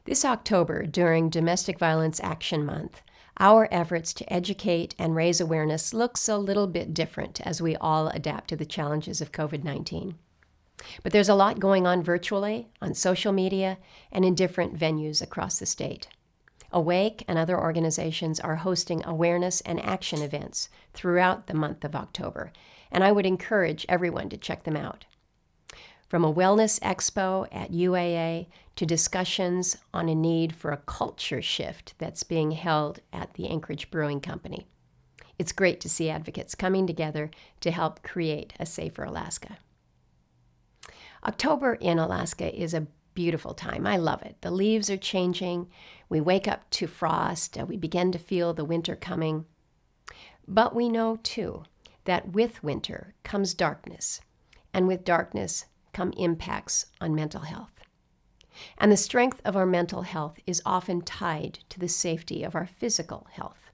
This October, during Domestic Violence Action Month, our efforts to educate and raise awareness looks a little bit different as we all adapt to the challenges of COVID-19. But there's a lot going on virtually, on social media, and in different venues across the state. Awake and other organizations are hosting awareness and action events throughout the month of October, and I would encourage everyone to check them out. From a wellness expo at UAA to discussions on a need for a culture shift that's being held at the Anchorage Brewing Company. It's great to see advocates coming together to help create a safer Alaska. October in Alaska is a beautiful time. I love it. The leaves are changing. We wake up to frost. We begin to feel the winter coming. But we know, too, that with winter comes darkness, and with darkness come impacts on mental health. And the strength of our mental health is often tied to the safety of our physical health.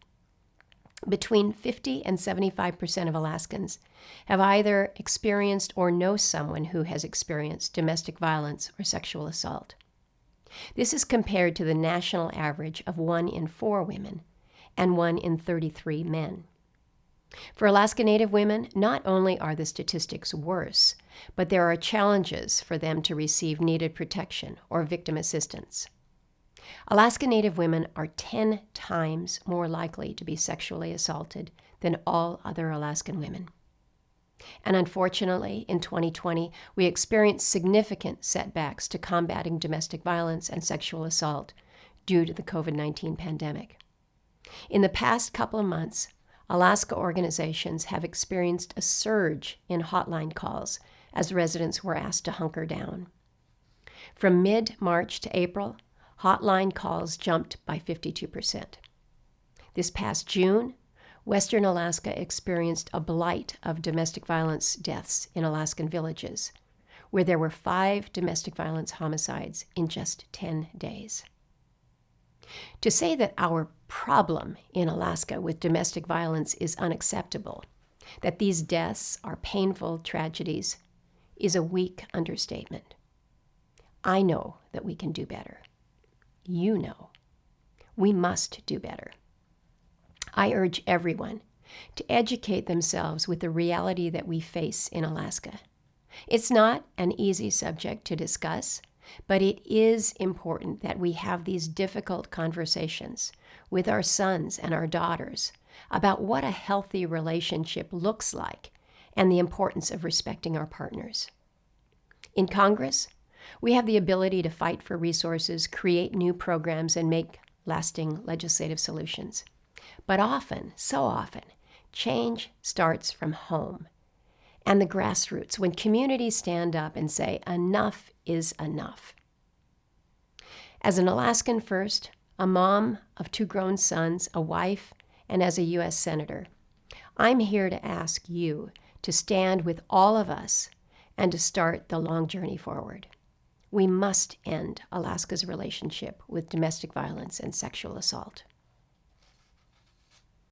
Between 50 and 75% of Alaskans have either experienced or know someone who has experienced domestic violence or sexual assault. This is compared to the national average of 1 in 4 women and 1 in 33 men. For Alaska Native women, not only are the statistics worse, but there are challenges for them to receive needed protection or victim assistance. Alaska Native women are 10 times more likely to be sexually assaulted than all other Alaskan women. And unfortunately, in 2020, we experienced significant setbacks to combating domestic violence and sexual assault due to the COVID-19 pandemic. In the past couple of months, Alaska organizations have experienced a surge in hotline calls as residents were asked to hunker down. From mid-March to April, hotline calls jumped by 52%. This past June, Western Alaska experienced a blight of domestic violence deaths in Alaskan villages, where there were 5 domestic violence homicides in just 10 days. To say that our problem in Alaska with domestic violence is unacceptable, that these deaths are painful tragedies, is a weak understatement. I know that we can do better. You know. We must do better. I urge everyone to educate themselves with the reality that we face in Alaska. It's not an easy subject to discuss, but it is important that we have these difficult conversations with our sons and our daughters about what a healthy relationship looks like and the importance of respecting our partners. In Congress, we have the ability to fight for resources, create new programs, and make lasting legislative solutions. But often, so often, change starts from home and the grassroots, when communities stand up and say, enough is enough. As an Alaskan first, a mom of 2 grown sons, a wife, and as a U.S. Senator, I'm here to ask you to stand with all of us and to start the long journey forward. We must end Alaska's relationship with domestic violence and sexual assault.